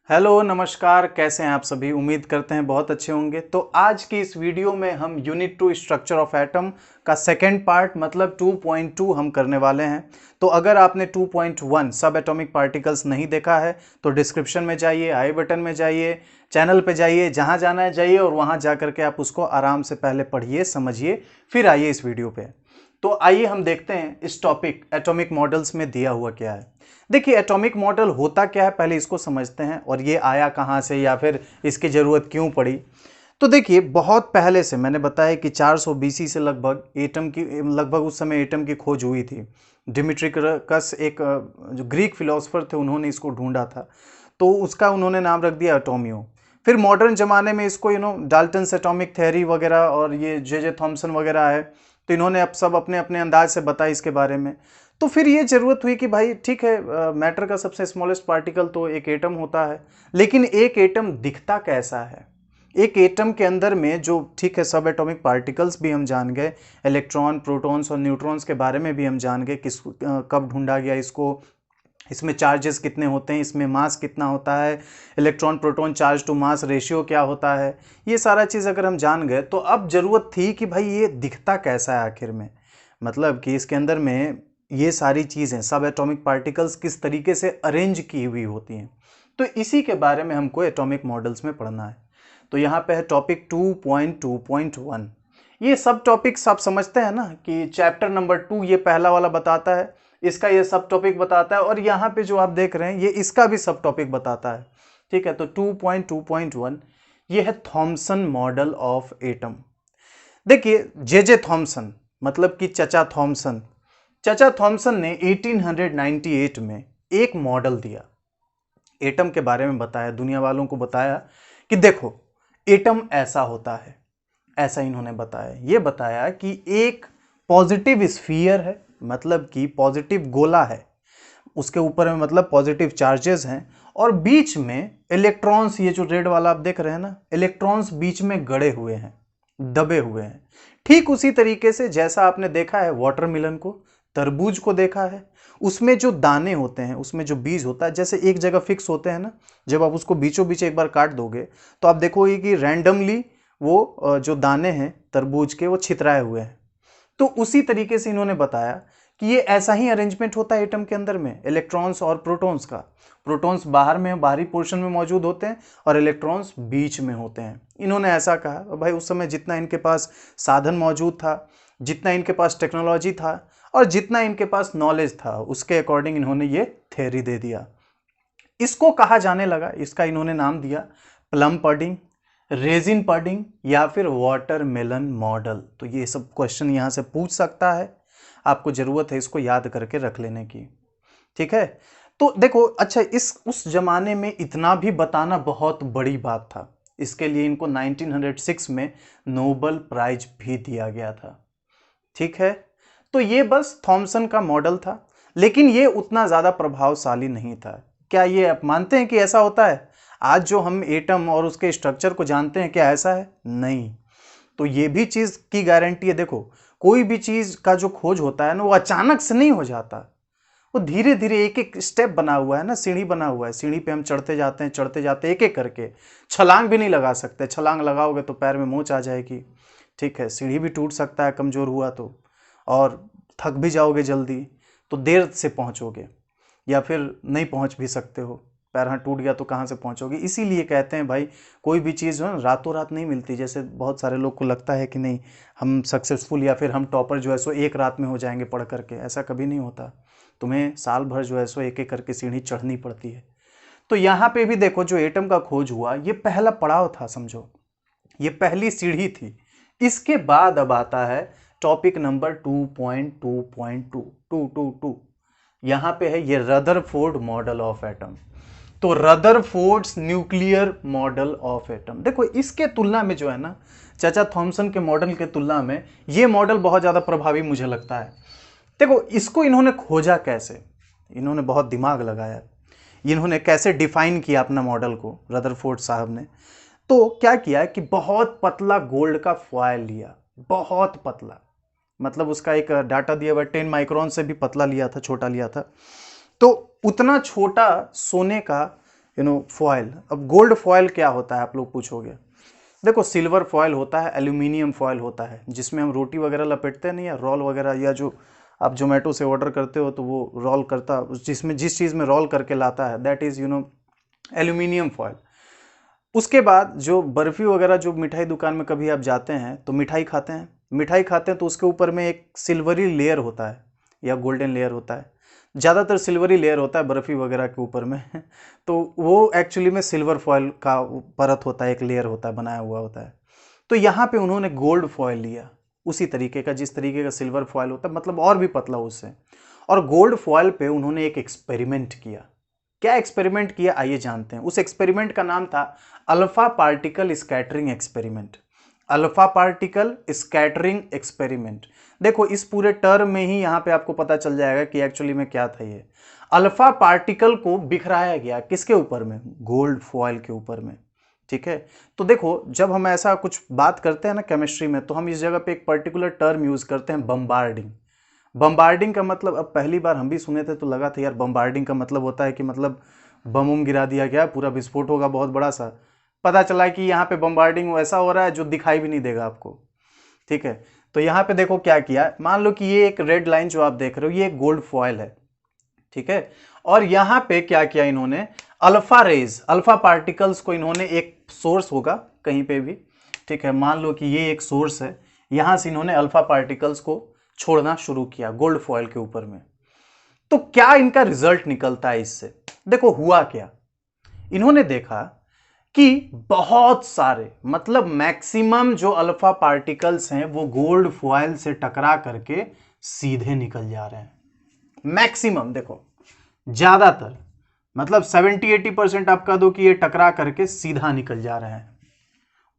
Hello नमस्कार, कैसे हैं आप सभी। उम्मीद करते हैं बहुत अच्छे होंगे। तो आज की इस वीडियो में हम यूनिट 2 स्ट्रक्चर ऑफ एटम का सेकेंड पार्ट मतलब 2.2 हम करने वाले हैं। तो अगर आपने 2.1 सब एटॉमिक पार्टिकल्स नहीं देखा है तो डिस्क्रिप्शन में जाइए, आई बटन में जाइए, चैनल पे जाइए, जहां जाना है जाइए और वहां जा करके आप उसको आराम से पहले पढ़िए, समझिए, फिर आइए इस वीडियो पे। तो आइए हम देखते हैं इस टॉपिक एटॉमिक मॉडल्स में दिया हुआ क्या है। देखिए एटॉमिक मॉडल होता क्या है, पहले इसको समझते हैं और ये आया कहाँ से या फिर इसकी ज़रूरत क्यों पड़ी। तो देखिए बहुत पहले से मैंने बताया कि 400 बीसी से लगभग उस समय एटम की खोज हुई थी। डिमिट्रिकस एक जो ग्रीक फिलोसोफर थे उन्होंने इसको ढूंढा था, तो उसका उन्होंने नाम रख दिया एटोमियो। फिर मॉडर्न ज़माने में इसको डाल्टन्स एटॉमिक थ्योरी वगैरह और ये जे थॉम्सन वगैरह है, तो इन्होंने अब सब अपने अपने अंदाज से बताया इसके बारे में। तो फिर ये जरूरत हुई कि भाई ठीक है, मैटर का सबसे स्मॉलेस्ट पार्टिकल तो एक एटम होता है, लेकिन एक एटम दिखता कैसा है। एक एटम के अंदर में जो ठीक है सब एटॉमिक पार्टिकल्स भी हम जान गए, इलेक्ट्रॉन, प्रोटॉन्स और न्यूट्रॉन्स के बारे में भी हम जान गए, कब ढूंढा गया इसको, इसमें चार्जेस कितने होते हैं, इसमें मास कितना होता है, electron proton charge to mass ratio क्या होता है, ये सारा चीज़ अगर हम जान गए तो अब ज़रूरत थी कि भाई ये दिखता कैसा है आखिर में। मतलब कि इसके अंदर में ये सारी चीज़ें सब एटॉमिक पार्टिकल्स किस तरीके से अरेंज की हुई होती हैं, तो इसी के बारे में हमको एटॉमिक मॉडल्स में पढ़ना है। तो यहाँ पे है टॉपिक 2.2.1। ये सब टॉपिक्स आप समझते हैं ना कि चैप्टर नंबर 2 ये पहला वाला बताता है, इसका ये सब टॉपिक बताता है, और यहाँ पे जो आप देख रहे हैं ये इसका भी सब टॉपिक बताता है। ठीक है, तो 2.2.1 ये है थॉमसन मॉडल ऑफ एटम। देखिए जे थॉमसन मतलब कि चचा थॉमसन ने 1898 में एक मॉडल दिया, एटम के बारे में बताया, दुनिया वालों को बताया कि देखो एटम ऐसा होता है। ऐसा इन्होंने बताया, ये बताया कि एक पॉजिटिव स्फीयर है, मतलब कि पॉजिटिव गोला है, उसके ऊपर में मतलब पॉजिटिव चार्जेस हैं, और बीच में इलेक्ट्रॉन्स, ये जो रेड वाला आप देख रहे हैं ना, इलेक्ट्रॉन्स बीच में गड़े हुए हैं, दबे हुए हैं। ठीक उसी तरीके से जैसा आपने देखा है वाटरमेलन को, तरबूज को देखा है, उसमें जो दाने होते हैं, उसमें जो बीज होता है, जैसे एक जगह फिक्स होते हैं ना, जब आप उसको बीचों बीच एक बार काट दोगे तो आप देखोगे कि रैंडमली वो जो दाने हैं तरबूज के वो छितराए हुए हैं। तो उसी तरीके से इन्होंने बताया कि ये ऐसा ही अरेंजमेंट होता है एटम के अंदर में, इलेक्ट्रॉन्स और प्रोटॉन्स का। प्रोटॉन्स बाहर में बाहरी पोर्शन में मौजूद होते हैं और इलेक्ट्रॉन्स बीच में होते हैं। इन्होंने ऐसा कहा। भाई उस समय जितना इनके पास साधन मौजूद था, जितना इनके पास टेक्नोलॉजी था और जितना इनके पास नॉलेज था, उसके अकॉर्डिंग इन्होंने ये थ्योरी दे दिया। इसको कहा जाने लगा, इसका इन्होंने नाम दिया प्लम पडिंग, रेजिन पडिंग या फिर वाटरमेलन मॉडल। तो ये सब क्वेश्चन यहां से पूछ सकता है, आपको जरूरत है इसको याद करके रख लेने की। ठीक है, तो देखो अच्छा, इस उस जमाने में इतना भी बताना बहुत बड़ी बात था। इसके लिए इनको 1906 में नोबेल प्राइज भी दिया गया था। ठीक है, तो ये बस थॉमसन का मॉडल था, लेकिन ये उतना ज्यादा प्रभावशाली नहीं था। क्या ये आप मानते हैं कि ऐसा होता है? आज जो हम एटम और उसके स्ट्रक्चर को जानते हैं, क्या ऐसा है? नहीं। तो ये भी चीज की गारंटी है। देखो कोई भी चीज का जो खोज होता है ना, वो अचानक से नहीं हो जाता, वो धीरे धीरे एक एक स्टेप बना हुआ है ना, सीढ़ी बना हुआ है, सीढ़ी पे हम चढ़ते जाते हैं, चढ़ते जाते एक एक करके। छलांग भी नहीं लगा सकते, छलांग लगाओगे तो पैर में मोच आ जाएगी। ठीक है, सीढ़ी भी टूट सकता है कमजोर हुआ तो, और थक भी जाओगे जल्दी, तो देर से पहुंचोगे या फिर नहीं पहुंच भी सकते हो। पैर हाथ टूट गया तो कहाँ से पहुंचोगे। इसीलिए कहते हैं भाई कोई भी चीज़ जो है रातों रात नहीं मिलती। जैसे बहुत सारे लोग को लगता है कि नहीं हम सक्सेसफुल या फिर हम टॉपर जो है सो एक रात में हो जाएंगे पढ़ करके, ऐसा कभी नहीं होता। तुम्हें साल भर जो है सो एक एक करके सीढ़ी चढ़नी पड़ती है। तो यहाँ पे भी देखो जो एटम का खोज हुआ, ये पहला पड़ाव था, समझो ये पहली सीढ़ी थी। इसके बाद अब आता है टॉपिक नंबर 2.2.2 यहाँ पे है ये रदरफोर्ड मॉडल ऑफ एटम। तो Rutherford's nuclear model of atom, देखो इसके तुलना में जो है ना, चाचा थॉमसन के मॉडल के तुलना में ये मॉडल बहुत ज़्यादा प्रभावी मुझे लगता है। देखो इसको इन्होंने खोजा कैसे, इन्होंने बहुत दिमाग लगाया, इन्होंने कैसे डिफाइन किया अपना मॉडल को रदरफोर्ड साहब ने। तो क्या किया कि बहुत पतला गोल्ड का फॉयल लिया, बहुत पतला, मतलब उसका एक डाटा दिया हुआ 10 माइक्रोन से भी पतला लिया था, छोटा लिया था। तो उतना छोटा सोने का फॉयल। अब गोल्ड फॉयल क्या होता है आप लोग पूछोगे। देखो सिल्वर फॉयल होता है, एल्यूमिनियम फॉयल होता है, जिसमें हम रोटी वगैरह लपेटते नहीं है, रोल वगैरह, या जो आप जोमेटो से ऑर्डर करते हो तो वो रोल करता, जिसमें जिस चीज़ में रोल करके लाता है, दैट इज़ एल्यूमिनियम फॉयल। उसके बाद जो बर्फ़ी वगैरह, जो मिठाई दुकान में कभी आप जाते हैं तो मिठाई खाते हैं, तो उसके ऊपर में एक सिल्वरी लेयर होता है या गोल्डन लेयर होता है, ज़्यादातर सिल्वरी लेयर होता है बर्फ़ी वगैरह के ऊपर में तो वो एक्चुअली में सिल्वर फॉयल का परत होता है, एक लेयर होता है, बनाया हुआ होता है। तो यहाँ पे उन्होंने गोल्ड फॉयल लिया, उसी तरीके का जिस तरीके का सिल्वर फॉयल होता है, मतलब और भी पतला उससे। और गोल्ड फॉयल पे उन्होंने एक एक्सपेरिमेंट किया। क्या एक्सपेरिमेंट किया आइए जानते हैं। उस एक्सपेरिमेंट का नाम था alpha particle scattering experiment. Alpha particle scattering experiment. देखो इस पूरे टर्म में ही यहाँ पे आपको पता चल जाएगा कि एक्चुअली में क्या था ये। अल्फा पार्टिकल को बिखराया गया किसके ऊपर में, गोल्ड फॉयल के ऊपर में। ठीक है, तो देखो जब हम ऐसा कुछ बात करते हैं ना केमिस्ट्री में, तो हम इस जगह पे एक पर्टिकुलर टर्म यूज करते हैं, बम्बार्डिंग। बम्बार्डिंग का मतलब, अब पहली बार हम भी सुने थे तो लगा था यार बम्बार्डिंग का मतलब होता है कि मतलब बम उम गिरा दिया गया, पूरा विस्फोट होगा बहुत बड़ा सा। पता चला कि यहाँ पे बम्बार्डिंग ऐसा हो रहा है जो दिखाई भी नहीं देगा आपको। ठीक है, तो यहाँ पे देखो क्या किया, मान लो कि ये एक रेड लाइन जो आप देख रहे हो ये एक गोल्ड फॉयल है। ठीक है, और यहाँ पे क्या किया इन्होंने, अल्फा रेज, अल्फा पार्टिकल्स को इन्होंने, एक सोर्स होगा कहीं पे भी, ठीक है, मान लो कि ये एक सोर्स है, यहां से इन्होंने अल्फा पार्टिकल्स को छोड़ना शुरू किया गोल्ड फॉयल के ऊपर में। तो क्या इनका रिजल्ट निकलता है इससे, देखो हुआ क्या। इन्होंने देखा कि बहुत सारे, मतलब मैक्सिमम जो अल्फा पार्टिकल्स हैं वो गोल्ड फॉयल से टकरा करके सीधे निकल जा रहे हैं। मैक्सिमम देखो, ज्यादातर मतलब 70-80% आप कह दो कि ये टकरा करके सीधा निकल जा रहे हैं।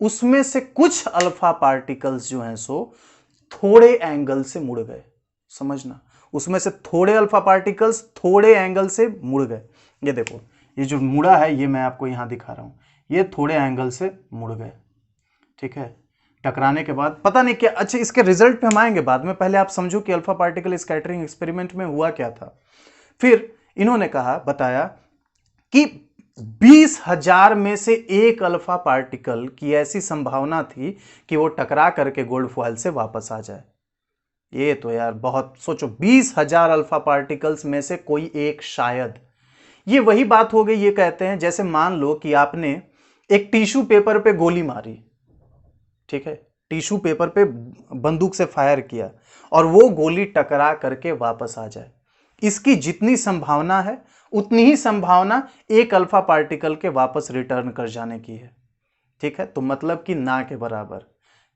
उसमें से कुछ अल्फा पार्टिकल्स जो हैं सो थोड़े एंगल से मुड़ गए, समझना, उसमें से थोड़े अल्फा पार्टिकल्स थोड़े एंगल से मुड़ गए। ये देखो, ये जो मुड़ा है ये मैं आपको यहां दिखा रहा हूं, ये थोड़े एंगल से मुड़ गए। ठीक है, टकराने के बाद पता नहीं क्या, अच्छा इसके रिजल्ट पे हम आएंगे बाद में, पहले आप समझो कि अल्फा पार्टिकल स्कैटरिंग एक्सपेरिमेंट में हुआ क्या था। फिर इन्होंने कहा, बताया कि 20,000 में से एक अल्फा पार्टिकल की ऐसी संभावना थी कि वो टकरा करके गोल्ड फॉयल से वापस आ जाए। ये तो यार बहुत, सोचो 20,000 अल्फा पार्टिकल्स में से कोई एक शायद। ये वही बात हो गई, ये कहते हैं जैसे मान लो कि आपने एक टिश्यू पेपर पे गोली मारी, ठीक है, टिश्यू पेपर पे बंदूक से फायर किया और वो गोली टकरा करके वापस आ जाए, इसकी जितनी संभावना है उतनी ही संभावना एक अल्फा पार्टिकल के वापस रिटर्न कर जाने की है। ठीक है, तो मतलब कि ना के बराबर।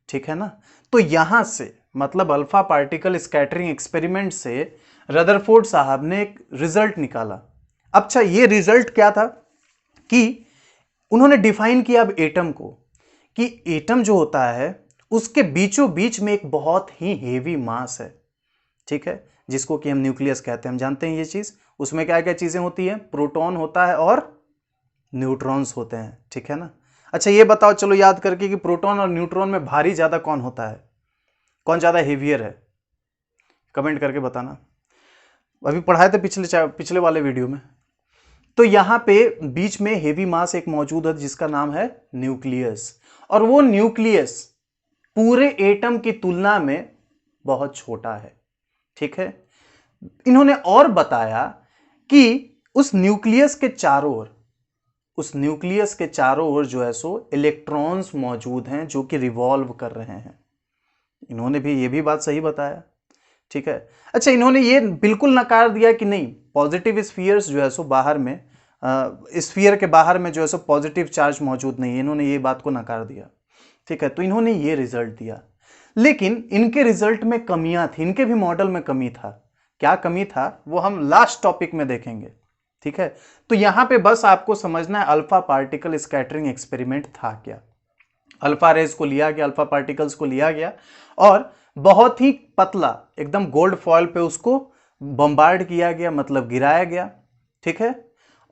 ठीक है ना, तो यहां से मतलब अल्फा पार्टिकल स्कैटरिंग एक्सपेरिमेंट से रदरफोर्ड साहब ने एक रिजल्ट निकाला। अच्छा ये रिजल्ट क्या था कि उन्होंने डिफाइन किया अब एटम को, कि एटम जो होता है उसके बीचों बीच में एक बहुत ही हेवी मास है। ठीक है, जिसको कि हम न्यूक्लियस कहते हैं, हम जानते हैं ये चीज। उसमें क्या क्या चीजें होती हैं, प्रोटॉन होता है और न्यूट्रॉन्स होते हैं। ठीक है ना, अच्छा ये बताओ चलो याद करके कि प्रोटॉन और न्यूट्रॉन में भारी ज्यादा कौन होता है, कौन ज्यादा हेवियर है, कमेंट करके बताना। अभी पढ़ाए थे पिछले वाले वीडियो में। तो यहां पे बीच में हेवी मास एक मौजूद है जिसका नाम है न्यूक्लियस, और वो न्यूक्लियस पूरे एटम की तुलना में बहुत छोटा है। ठीक है, इन्होंने और बताया कि उस न्यूक्लियस के चारों ओर, उस न्यूक्लियस के चारों ओर जो है सो इलेक्ट्रॉन्स मौजूद हैं जो कि रिवॉल्व कर रहे हैं। इन्होंने भी ये भी बात सही बताया। ठीक है, अच्छा इन्होंने ये बिल्कुल नकार दिया कि नहीं, पॉजिटिव स्फीयर्स जो है सो बाहर में, स्फीयर के बाहर में जो है सो पॉजिटिव चार्ज मौजूद नहीं है, इन्होंने ये बात को नकार दिया। ठीक है, तो इन्होंने ये रिजल्ट दिया, लेकिन इनके रिजल्ट में कमियां थी, इनके भी मॉडल में कमी था। क्या कमी था वो हम लास्ट टॉपिक में देखेंगे। ठीक है, तो यहां पे बस आपको समझना है अल्फा पार्टिकल स्कैटरिंग एक्सपेरिमेंट था क्या। अल्फा रेज को लिया गया, अल्फा पार्टिकल्स को लिया गया और बहुत ही पतला एकदम गोल्ड फॉयल पे उसको बम्बार्ड किया गया, मतलब गिराया गया। ठीक है,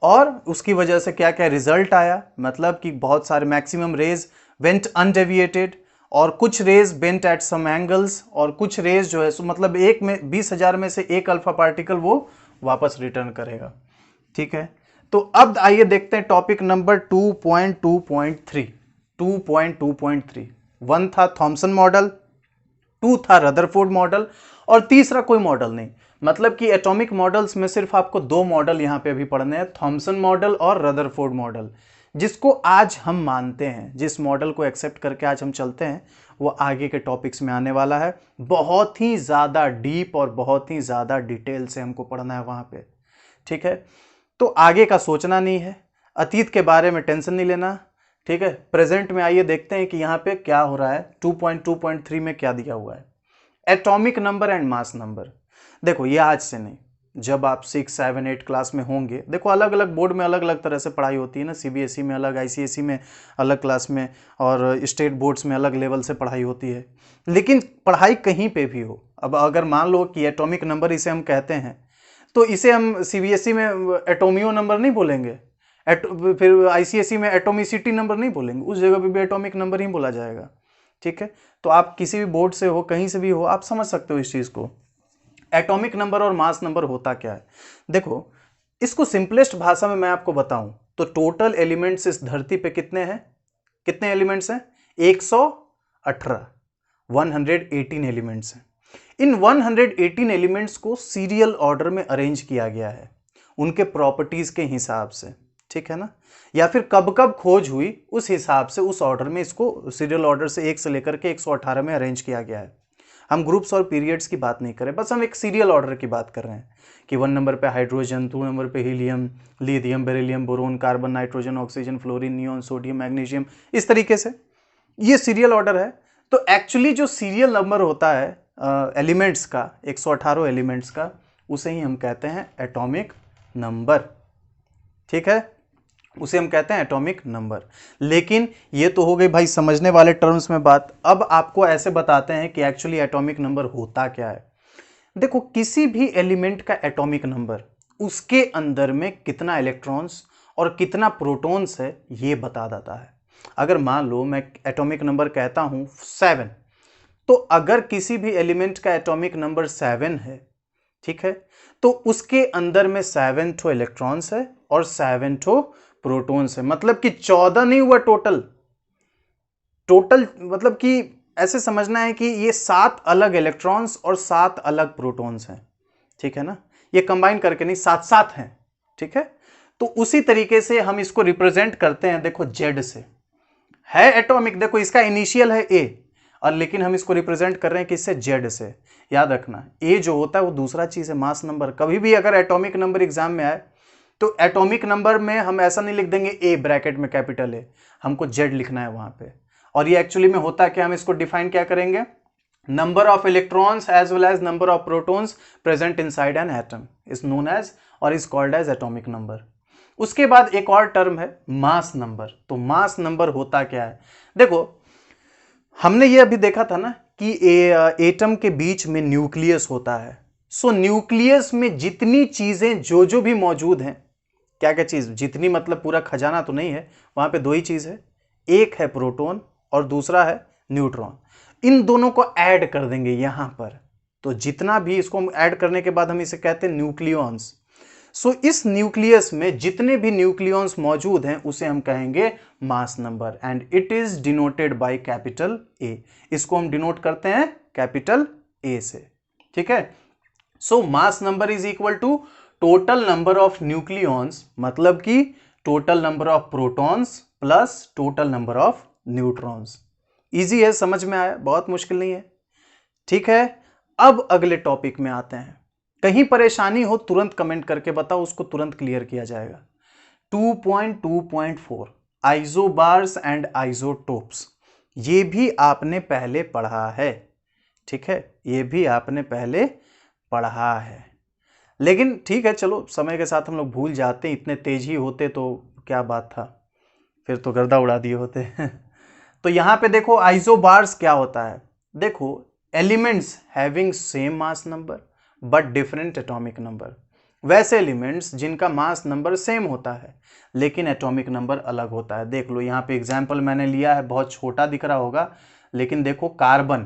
और उसकी वजह से क्या क्या रिजल्ट आया, मतलब कि बहुत सारे मैक्सिमम रेज वेंट अनडेविएटेड, और कुछ rays bent at some angles, और कुछ रेज जो है सो मतलब एक में 20,000 में से एक अल्फा पार्टिकल वो वापस रिटर्न करेगा। ठीक है, तो अब आइए देखते हैं टॉपिक नंबर 2.2.3। 2.2.3 1 था थॉमसन मॉडल, 2 था रदरफोर्ड मॉडल और तीसरा कोई मॉडल नहीं। मतलब कि एटॉमिक मॉडल्स में सिर्फ आपको दो मॉडल यहां पे अभी पढ़ने हैं, थॉमसन मॉडल और रदरफोर्ड मॉडल, जिसको आज हम मानते हैं, जिस मॉडल को एक्सेप्ट करके आज हम चलते हैं वो आगे के टॉपिक्स में आने वाला है। बहुत ही ज़्यादा डीप और बहुत ही ज़्यादा डिटेल से हमको पढ़ना है वहाँ पे, ठीक है। तो आगे का सोचना नहीं है, अतीत के बारे में टेंशन नहीं लेना, ठीक है। प्रेजेंट में आइए देखते हैं कि यहाँ पे क्या हो रहा है। 2.2.3 में क्या दिया हुआ है, atomic number and mass number. देखो ये आज से नहीं, जब आप 6, 7, 8 क्लास में होंगे, देखो अलग अलग बोर्ड में अलग अलग तरह से पढ़ाई होती है ना, सीबीएसई में अलग, आईसीएसई में अलग क्लास में, और स्टेट बोर्ड्स में अलग लेवल से पढ़ाई होती है। लेकिन पढ़ाई कहीं पे भी हो, अब अगर मान लो कि एटॉमिक नंबर इसे हम कहते हैं, तो इसे हम सीबीएसई में एटोमियो नंबर नहीं बोलेंगे, फिर आईसीएसई में एटोमिसिटी नंबर नहीं बोलेंगे, उस जगह पे भी एटॉमिक नंबर ही बोला जाएगा, ठीक है। तो आप किसी भी बोर्ड से हो, कहीं से भी हो, आप समझ सकते हो इस चीज़ को। एटॉमिक नंबर और मास नंबर होता क्या है, देखो इसको सिंपलेस्ट भाषा में मैं आपको बताऊं तो टोटल एलिमेंट्स इस धरती पे कितने हैं, कितने एलिमेंट्स हैं, 118, 118 एलिमेंट्स हैं। इन 118 एलिमेंट्स को सीरियल ऑर्डर में अरेंज किया गया है उनके प्रॉपर्टीज के हिसाब से, ठीक है ना, या फिर कब कब खोज हुई उस हिसाब से उस ऑर्डर में इसको सीरियल ऑर्डर से 1 से लेकर के 118 में अरेंज किया गया है। हम ग्रुप्स और पीरियड्स की बात नहीं करें, बस हम एक सीरियल ऑर्डर की बात कर रहे हैं कि 1 नंबर पे हाइड्रोजन, 2 नंबर पे helium, lithium, beryllium, boron, carbon, nitrogen, oxygen, fluorine, neon, sodium, magnesium, इस तरीके से ये सीरियल ऑर्डर है। तो एक्चुअली जो सीरियल नंबर होता है एलिमेंट्स का, 118 एलिमेंट्स का, उसे ही हम कहते हैं एटॉमिक नंबर, ठीक है, उसे हम कहते हैं एटॉमिक नंबर। लेकिन ये तो हो गई भाई समझने वाले टर्म्स में बात। अब आपको ऐसे बताते हैं कि एक्चुअली एटॉमिक नंबर होता क्या है। देखो किसी भी एलिमेंट का एटॉमिक नंबर उसके अंदर में कितना इलेक्ट्रॉन्स और कितना प्रोटॉन्स है ये बता देता है। अगर मान लो मैं एटॉमिक नंबर कहता हूं 7, तो अगर किसी भी एलिमेंट का एटॉमिक नंबर 7 है, ठीक है, तो उसके अंदर में 7 ठो इलेक्ट्रॉन्स है और 7 ठो प्रोटॉन्स है। मतलब कि 14 नहीं हुआ टोटल, मतलब कि ऐसे समझना है कि ये 7 अलग इलेक्ट्रॉन्स और 7 अलग प्रोटॉन्स हैं, ठीक है ना, ये कंबाइन करके नहीं, 7 हैं, ठीक है। तो उसी तरीके से हम इसको रिप्रेजेंट करते हैं, देखो जेड से है एटॉमिक, देखो इसका इनिशियल है ए, और लेकिन हम इसको रिप्रेजेंट कर रहे हैं किससे, जेड से। याद रखना ए जो होता है वो दूसरा चीज है, मास नंबर। कभी भी अगर एटॉमिक नंबर एग्जाम में आए तो एटॉमिक नंबर में हम ऐसा नहीं लिख देंगे ए ब्रैकेट में कैपिटल ए, हमको जेड लिखना है वहां पे। और ये एक्चुअली में होता है क्या, हम इसको डिफाइन क्या करेंगे, number of electrons as well as number of protons present inside an atom is known as और is called as atomic number. उसके बाद एक और टर्म है मास नंबर। तो मास नंबर होता क्या है, देखो हमने ये अभी देखा था ना कि एटम के बीच में न्यूक्लियस होता है। सो न्यूक्लियस में जितनी चीजें जो भी मौजूद हैं, क्या क्या चीज, जितनी मतलब पूरा खजाना तो नहीं है, वहां पे दो ही चीज है, एक है प्रोटॉन और दूसरा है न्यूट्रॉन। इन दोनों को ऐड कर देंगे यहां पर, तो जितना भी इसको ऐड करने के बाद हम इसे कहते हैं न्यूक्लियॉन्स। सो इस न्यूक्लियस में जितने भी न्यूक्लियॉन्स मौजूद हैं उसे हम कहेंगे mass number, and it is denoted by capital A. इसको हम डिनोट करते हैं कैपिटल ए से, ठीक है। So mass number is equal to total number of nucleons, मतलब कि total number of protons plus total number of neutrons. Easy है, समझ में आया, बहुत मुश्किल नहीं है, ठीक है। अब अगले टॉपिक में आते हैं। कहीं परेशानी हो तुरंत कमेंट करके बताओ, उसको तुरंत क्लियर किया जाएगा। 2.2.4 आइसोबार्स एंड आइसोटोप्स, ये भी आपने पहले पढ़ा है, ठीक है, ये भी आपने पहले पढ़ा है। लेकिन ठीक है, चलो समय के साथ हम लोग भूल जाते हैं, इतने तेज ही होते तो क्या बात था, फिर तो गर्दा उड़ा दिए होते तो यहां पे देखो आइसोबार्स क्या होता है, देखो elements having same mass number but different atomic number. वैसे एलिमेंट्स जिनका मास नंबर सेम होता है लेकिन एटॉमिक नंबर अलग होता है। देख लो यहाँ पे एग्जाम्पल मैंने लिया है, बहुत छोटा दिख रहा होगा, लेकिन देखो कार्बन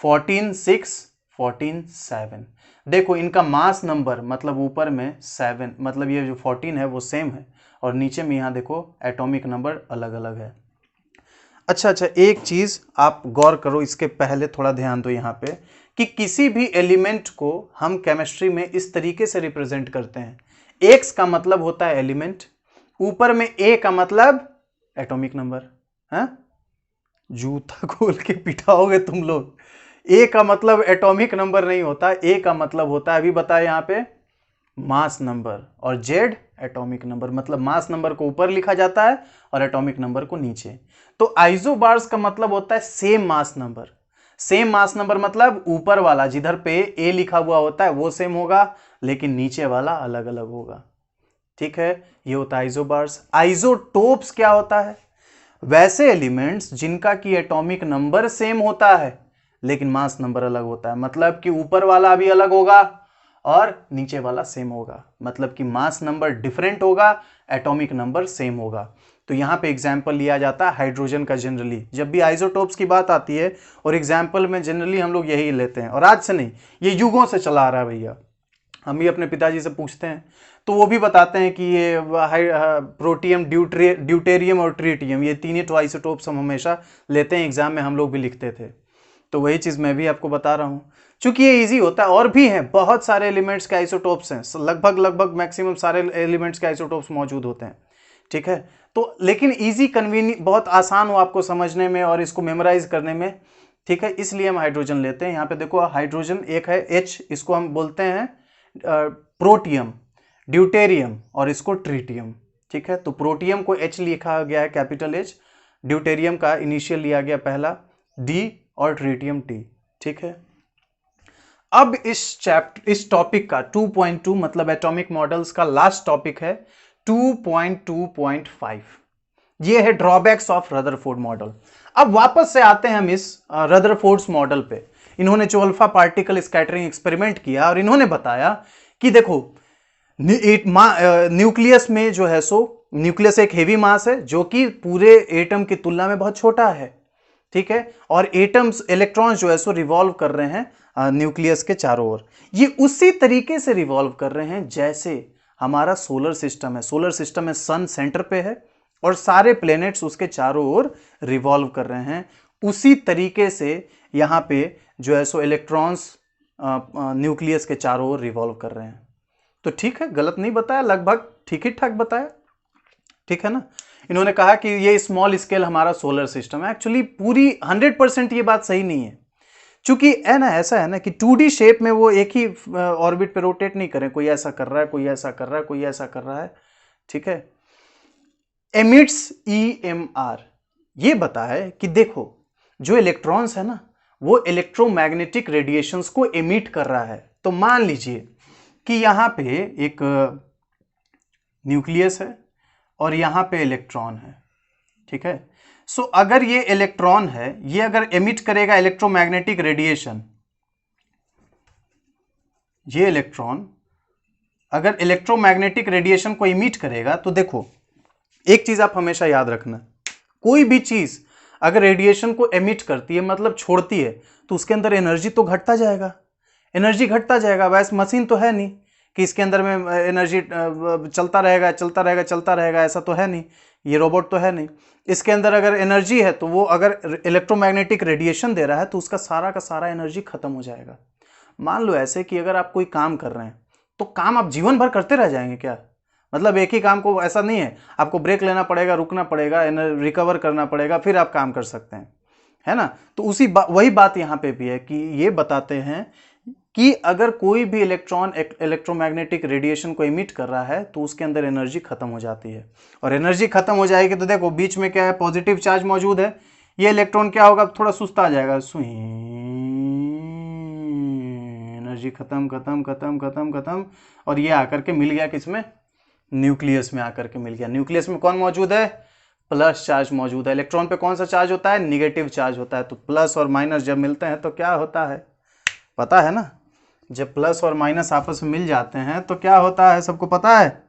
14, 6, 14 7। देखो इनका मास नंबर मतलब ऊपर में 7, मतलब ये जो 14 है वो सेम है, और नीचे में यहाँ देखो एटॉमिक नंबर अलग अलग है। अच्छा, एक चीज आप गौर करो, इसके पहले थोड़ा ध्यान दो यहाँ पे कि किसी भी एलिमेंट को हम केमिस्ट्री में इस तरीके से रिप्रेजेंट करते हैं। एक्स का मतलब होता है एलिमेंट, ऊपर में ए का मतलब एटॉमिक नंबर है। जूता खोल के पिटाओगे तुम लोग। ए का मतलब एटॉमिक नंबर नहीं होता, ए का मतलब होता है, अभी बताया यहाँ पे, मास नंबर, और जेड एटॉमिक नंबर, मतलब मास नंबर को ऊपर लिखा जाता है और एटॉमिक नंबर को नीचे। तो आइसोबार्स का मतलब होता है same mass number. Same mass number मतलब ऊपर वाला जिधर पे ए लिखा हुआ होता है वो सेम होगा, लेकिन नीचे वाला अलग अलग होगा। ठीक है, ये होता है आइसोबार्स। आइसोटोप्स क्या होता है? वैसे एलिमेंट्स जिनका की एटॉमिक नंबर सेम होता है लेकिन मास नंबर अलग होता है, मतलब कि ऊपर वाला भी अलग होगा और नीचे वाला सेम होगा, मतलब कि मास नंबर डिफरेंट होगा, एटॉमिक नंबर सेम होगा। तो यहां पे एग्जांपल लिया जाता है हाइड्रोजन का। जनरली जब भी आइसोटोप्स की बात आती है और एग्जांपल में जनरली हम लोग यही लेते हैं, और आज से नहीं, ये युगों से चला आ रहा है भैया। हम भी अपने पिताजी से पूछते हैं तो वो भी बताते हैं कि ये प्रोटियम, ड्यूटेरियम और ट्रिटियम, ये तीन ही तो आइसोटोप्स हम हमेशा लेते हैं, एग्जाम में हम लोग भी लिखते थे। तो वही चीज़ मैं भी आपको बता रहा हूँ, चूंकि ये इजी होता है। और भी हैं, बहुत सारे एलिमेंट्स के आइसोटोप्स हैं, लगभग मैक्सिमम सारे एलिमेंट्स के आइसोटोप्स मौजूद होते हैं। ठीक है, तो लेकिन इजी, कन्वीनियंट, बहुत आसान हो आपको समझने में और इसको मेमोराइज करने में। ठीक है, इसलिए हम हाइड्रोजन लेते हैं। यहाँ पे देखो हाइड्रोजन एक है H, इसको हम बोलते हैं प्रोटियम, ड्यूटेरियम और इसको ट्रिटियम। ठीक है, तो प्रोटियम को H लिखा गया है कैपिटल H, ड्यूटेरियम का इनिशियल लिया गया पहला D और ट्रिटियम T। ठीक है, अब इस टॉपिक का 2.2 मतलब एटॉमिक मॉडल्स का लास्ट टॉपिक है 2.2.5। ये है ड्रॉबैक्स ऑफ रदरफोर्ड मॉडल। अब वापस से आते हैं हम इस रदरफोर्ड्स मॉडल पे। इन्होंने जो अल्फा पार्टिकल स्कैटरिंग एक्सपेरिमेंट किया और इन्होंने बताया कि देखो न्यूक्लियस में जो है सो, न्यूक्लियस एक हेवी मास है जो कि पूरे एटम की तुलना में बहुत छोटा है। ठीक है, और एटम्स, इलेक्ट्रॉन्स जो है सो रिवॉल्व कर रहे हैं न्यूक्लियस के चारों ओर। ये उसी तरीके से रिवॉल्व कर रहे हैं जैसे हमारा सोलर सिस्टम है। सोलर सिस्टम में सन सेंटर पे है और सारे प्लैनेट्स उसके चारों ओर रिवॉल्व कर रहे हैं। उसी तरीके से यहां पे जो है सो इलेक्ट्रॉन्स न्यूक्लियस के चारों ओर रिवॉल्व कर रहे हैं। तो ठीक है, गलत नहीं बताया, लगभग ठीक ही ठाक बताया। ठीक है ना। इन्होंने कहा कि ये स्मॉल स्केल हमारा सोलर सिस्टम है। एक्चुअली पूरी 100% ये बात सही नहीं है, क्योंकि है ना, ऐसा है ना कि 2D शेप में वो एक ही ऑर्बिट पे रोटेट नहीं करें, कोई ऐसा कर रहा है, कोई ऐसा कर रहा है, कोई ऐसा कर रहा है। ठीक है, एमिट्स EMR ये बताया कि देखो जो इलेक्ट्रॉन्स है ना वो इलेक्ट्रोमैग्नेटिक रेडिएशंस को एमिट कर रहा है। तो मान लीजिए कि यहां पे एक न्यूक्लियस है और यहां पे इलेक्ट्रॉन है। ठीक है, सो अगर ये इलेक्ट्रॉन है, ये अगर एमिट करेगा इलेक्ट्रोमैग्नेटिक रेडिएशन, ये इलेक्ट्रॉन अगर इलेक्ट्रोमैग्नेटिक रेडिएशन को इमिट करेगा, तो देखो एक चीज आप हमेशा याद रखना, कोई भी चीज अगर रेडिएशन को एमिट करती है मतलब छोड़ती है, तो उसके अंदर एनर्जी तो घटता जाएगा, एनर्जी घटता जाएगा। वैसे मशीन तो है नहीं कि इसके अंदर में एनर्जी चलता रहेगा चलता रहेगा चलता रहेगा, ऐसा तो है नहीं, ये रोबोट तो है नहीं। इसके अंदर अगर एनर्जी है तो वो अगर इलेक्ट्रोमैग्नेटिक रेडिएशन दे रहा है तो उसका सारा का सारा एनर्जी खत्म हो जाएगा। मान लो ऐसे कि अगर आप कोई काम कर रहे हैं तो काम आप जीवन भर करते रह जाएंगे क्या? मतलब एक ही काम को, ऐसा नहीं है, आपको ब्रेक लेना पड़ेगा, रुकना पड़ेगा, रिकवर करना पड़ेगा, फिर आप काम कर सकते हैं, है ना। तो वही बात यहाँ पे भी है कि ये बताते हैं कि अगर कोई भी इलेक्ट्रॉन इलेक्ट्रोमैग्नेटिक रेडिएशन को इमिट कर रहा है तो उसके अंदर एनर्जी खत्म हो जाती है, और एनर्जी खत्म हो जाएगी तो देखो बीच में क्या है, पॉजिटिव चार्ज मौजूद है। ये इलेक्ट्रॉन क्या होगा, थोड़ा सुस्त आ जाएगा, एनर्जी खत्म खत्म खत्म खत्म खत्म, और ये आकर के मिल गया किसमें, न्यूक्लियस में आकर के मिल गया। न्यूक्लियस में कौन मौजूद है, प्लस चार्ज मौजूद है। इलेक्ट्रॉन पे कौन सा चार्ज होता है, निगेटिव चार्ज होता है। तो प्लस और माइनस जब मिलते हैं तो क्या होता है, पता है ना, जब प्लस और माइनस आपस में मिल जाते हैं तो क्या होता है, सबको पता है,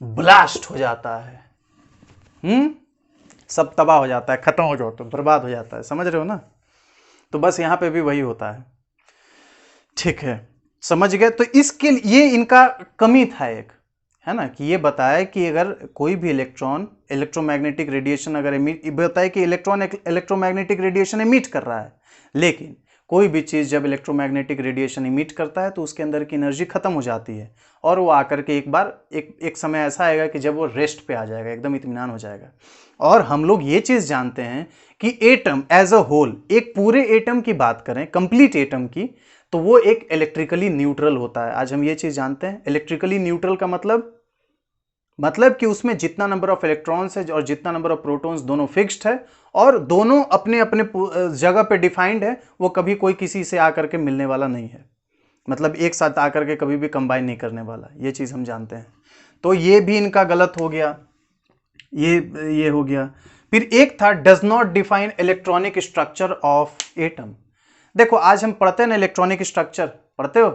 ब्लास्ट हो जाता है। सब तबाह हो जाता है, खत्म हो जाता है, बर्बाद हो जाता है, समझ रहे हो ना। तो बस यहां पे भी वही होता है। ठीक है, समझ गए। तो इसके लिए ये इनका कमी था एक, है ना, कि ये बताया कि अगर कोई भी इलेक्ट्रॉन इलेक्ट्रोमैग्नेटिक रेडिएशन अगर बताए कि इलेक्ट्रॉन इलेक्ट्रोमैग्नेटिक रेडिएशन इमिट कर रहा है, लेकिन कोई भी चीज़ जब इलेक्ट्रोमैग्नेटिक रेडिएशन इमिट करता है तो उसके अंदर की एनर्जी खत्म हो जाती है और वो आकर के एक बार एक समय ऐसा आएगा कि जब वो रेस्ट पे आ जाएगा, एकदम इत्मीनान हो जाएगा। और हम लोग ये चीज़ जानते हैं कि एटम एज अ होल, एक पूरे एटम की बात करें, कंप्लीट एटम की, तो वो एक इलेक्ट्रिकली न्यूट्रल होता है। आज हम ये चीज़ जानते हैं। इलेक्ट्रिकली न्यूट्रल का मतलब कि उसमें जितना नंबर ऑफ इलेक्ट्रॉन्स है और जितना नंबर ऑफ प्रोटॉन्स, दोनों फिक्स्ड है और दोनों अपने अपने जगह पे डिफाइंड है। वो कभी कोई किसी से आकर के मिलने वाला नहीं है, मतलब एक साथ आकर के कभी भी कंबाइन नहीं करने वाला। ये चीज़ हम जानते हैं। तो ये भी इनका गलत हो गया, ये हो गया। फिर एक था does not define electronic structure of atom. देखो आज हम पढ़ते हैं ना इलेक्ट्रॉनिक स्ट्रक्चर, पढ़ते हो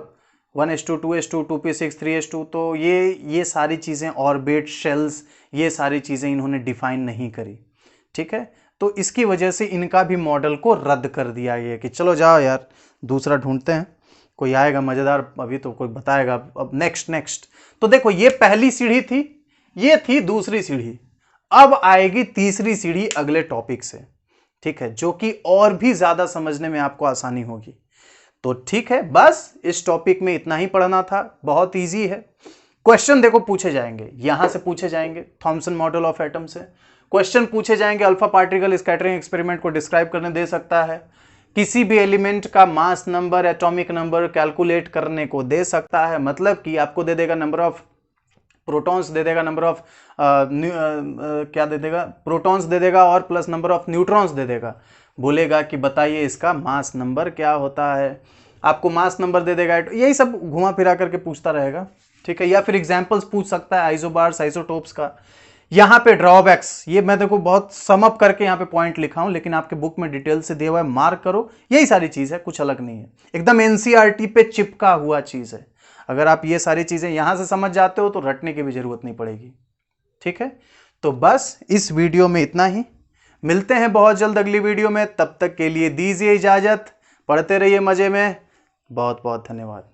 1s2 2s2 2p6 3s2, तो ये सारी चीज़ें, ऑर्बिट, शेल्स, ये सारी चीज़ें इन्होंने डिफाइन नहीं करी। ठीक है, तो इसकी वजह से इनका भी मॉडल को रद्द कर दिया गया कि चलो जाओ यार दूसरा ढूंढते हैं, कोई आएगा मज़ेदार, अभी तो कोई बताएगा, अब नेक्स्ट। तो देखो ये पहली सीढ़ी थी, ये थी दूसरी सीढ़ी, अब आएगी तीसरी सीढ़ी अगले टॉपिक से। ठीक है, जो कि और भी ज्यादा समझने में आपको आसानी होगी। तो ठीक है, बस इस टॉपिक में इतना ही पढ़ना था, बहुत इजी है। क्वेश्चन देखो पूछे जाएंगे, यहां से पूछे जाएंगे थॉमसन मॉडल ऑफ एटम से क्वेश्चन पूछे जाएंगे। अल्फा पार्टिकल स्कैटरिंग एक्सपेरिमेंट को डिस्क्राइब करने दे सकता है, किसी भी एलिमेंट का mass number, atomic number calculate करने को दे सकता है, मतलब कि आपको दे देगा नंबर ऑफ प्रोटॉन्स, दे देगा नंबर ऑफ क्या दे देगा, प्रोटॉन्स दे देगा और प्लस नंबर ऑफ न्यूट्रॉन्स दे देगा। बोलेगा कि बताइए इसका मास नंबर क्या होता है, आपको मास नंबर दे देगा, यही सब घुमा फिरा करके पूछता रहेगा। ठीक है, या फिर एग्जांपल्स पूछ सकता है आइसोबार्स, आइसोटोप्स का। यहाँ पे ड्रॉबैक्स, ये मैं देखो बहुत समअप करके यहाँ पे पॉइंट लिखा हूं, लेकिन आपके बुक में डिटेल से दिया हुआ है, मार्क करो। यही सारी चीज है, कुछ अलग नहीं है, एकदम एनसीईआरटी पे चिपका हुआ चीज है। अगर आप ये सारी चीजें यहां से समझ जाते हो तो रटने की भी जरूरत नहीं पड़ेगी। ठीक है, तो बस इस वीडियो में इतना ही, मिलते हैं बहुत जल्द अगली वीडियो में। तब तक के लिए दीजिए इजाजत, पढ़ते रहिए मजे में। बहुत बहुत धन्यवाद।